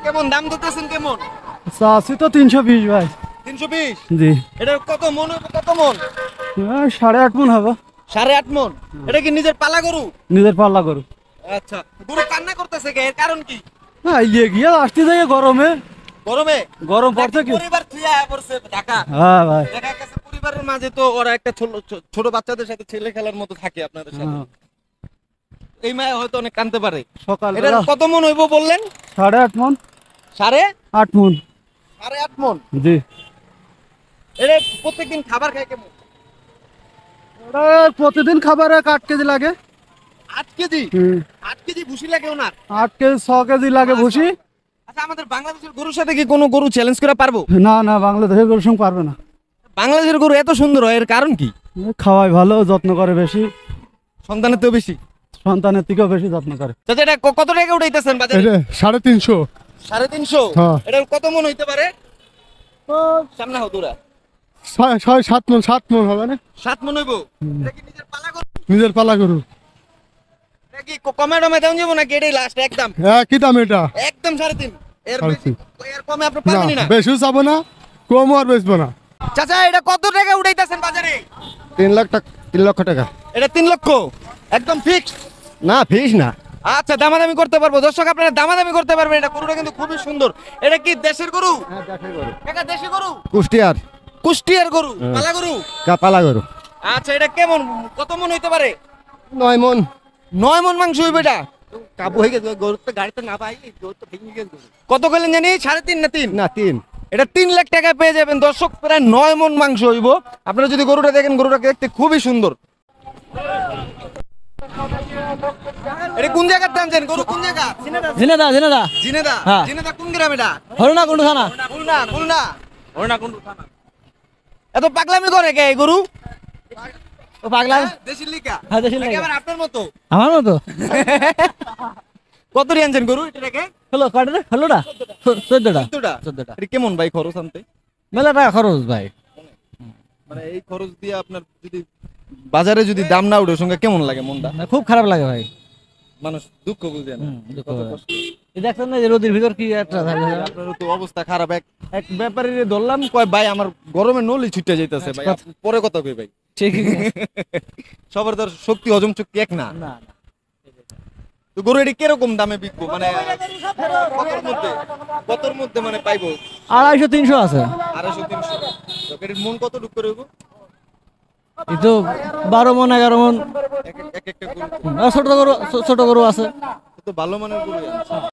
কেমন দাম দিতেছেন কেমন? চাচ্ছি তো 320 ভাই। 320? জি। এটা কত মন হবে, কত মন? 8.5 মন হবে। 8.5 মন? এটা কি নিজের পালা গরু? নিজের পাল্লা গরু। আচ্ছা, গরু কান্না করতেছে কে, এর কারণ কি? হ্যাঁ, ইয়ে গিয়ে আসতে যাই গরমে। গরমে? গরম নাকি পড়ছে কি? পরিবার থুয়া আয়া পড়ছে ঢাকা? হ্যাঁ ভাই। দেখা গেছে পরিবারের মাঝে তো ওরা একটা ছোট বাচ্চাদের সাথে ছেলে খেলার মতো থাকে আপনাদের সাথে। হ্যাঁ, এই মায়া হয়তো অনেক কানতে পারে। এটার সকালবেলা কত মন হইব বললেন? 8.5 মন। সাড়ে 8 মন। 8.5 মন? জি। এটা প্রত্যেকদিন খাবার খায় কেমন? ওটা প্রতিদিন খাবারে 8 কেজি লাগে। 8 কেজি? হুম। 8 কেজি ভুসি লাগে ওনার? 8 কেজি 6 কেজি লাগে ভুসি। আচ্ছা, আমাদের বাংলাদেশের গরুর সাথে কি কোনো গরু চ্যালেঞ্জ করে পারবো? না না, বাংলাদেশের গরুর সঙ্গে পারবে না। বাংলাদেশের গরু এত সুন্দর হয়, এর কারণ কি? খাওয়াই ভালো, যত্ন করে বেশি। সন্তানের তো বেশি। সন্তানের থেকেও বেশি যত্ন করে। চাচা, এটা কত টাকা উঠাইতেছেন বাজারে? এটা 350। 350? হ্যাঁ। এটার কত মন হইতে পারে? সামনে হও দূরা। 6-7 মন, 7 মন হবে না? 7 মন হইব? এটা কি নিজের পালা গরু? নিজের পালা গরু। এটা কি কমে টমে দেন যাবো নাকি এটাই লাস্ট একদম? কি দাম এটা? একদম 3.5? এর বেশি, 3.5 এর কমে আপনি না, পাবেনই না? বেশিও যাবো না, কমও আর বেচবো না। চাচা, এটা কত টাকা উঠাইতেছেন বাজারে? 3 লাখ টাকা, 3 লক্ষ টাকা। এটা 3 লক্ষ একদম ফিক্সড? না, ফিস না। আচ্ছা, দামাদামি করতে পারবো দর্শক, আপনারা দামাদামি করতে পারবেন। এটা গরুটা কিন্তু খুবই সুন্দর। এটা কি দেশের গরু? কাকা, দেশি গরু? কুষ্টিয়ার কুষ্টিয়ার গরু, পালা গরু? পালা গরু। আচ্ছা, এটা কেমন, কত মন হইতে পারে? 9 মন। 9 মন মাংস হইবে এটা? কাবু হয়ে গেছে, গরু তো গাড়িতে না পাই, গরু তো ভেঙে গেছে। কত কইলেন জানি? 3.5 না 3? না, 3। এটা 3 লাখ টাকা পেয়ে যাবেন দর্শক, প্রায় 9 মন মাংস হইব। আপনারা যদি গরুটা দেখেন, গরুটা দেখতে খুবই সুন্দর। এটা কোন জায়গার দাম জানেন? গরু কোন জায়গা? ঝিনেদা ঝিনেদা। জিনেদা? হ্যাঁ। জিনেদা কোন গ্রাম এটা? হরুনা কুন্ডু থানা। খুলনা? খুলনা? থানা। এত পাগলামি করে কে এই গরু? ও পাগলা। দেশি লিকা? হ্যাঁ, দেশি নাকি লিগা। আবার আপনার মতো? আমার মতো। কত রি আনছেন গরু এটাকে? হলো কয়টা রে? হলোটা 14টা। 14টা? 14টা। এটা কেমন ভাই খরচ আনতে? মেলা টাকা খরচ ভাই। মানে এই খরচ দিয়ে আপনার যদি বাজারে যদি দাম না উঠে, সঙ্গে কেমন লাগে মনটা? খুব খারাপ লাগে ভাই। মানুষ দুঃখ বুঝে না? দুঃখ কত হয়। কষ্ট। এই দেখছেন না যে রোদের ভিতর কি একটা থাকে। আপনারও তো অবস্থা খারাপ। এক এক ব্যাপারীরে ধরলাম, কয় ভাই আমার গরমে নলি ছুটে যাইতেছে ভাই। পরে কথা কই ভাই। ঠিকই। সবার তো আর শক্তি, হজম শক্তি এক না। না তো গরু এটি কিরকম দামে বিকবো, মানে কতর মধ্যে মানে পাইবো? 250-300 আছে। 250-300? তো এটির মন কত ঢুক করে হইবো? এই তো 12 মন 11 মন। এক একটা গরু ছোট গরু আছে। তো ভালো মানের গরু আনছে।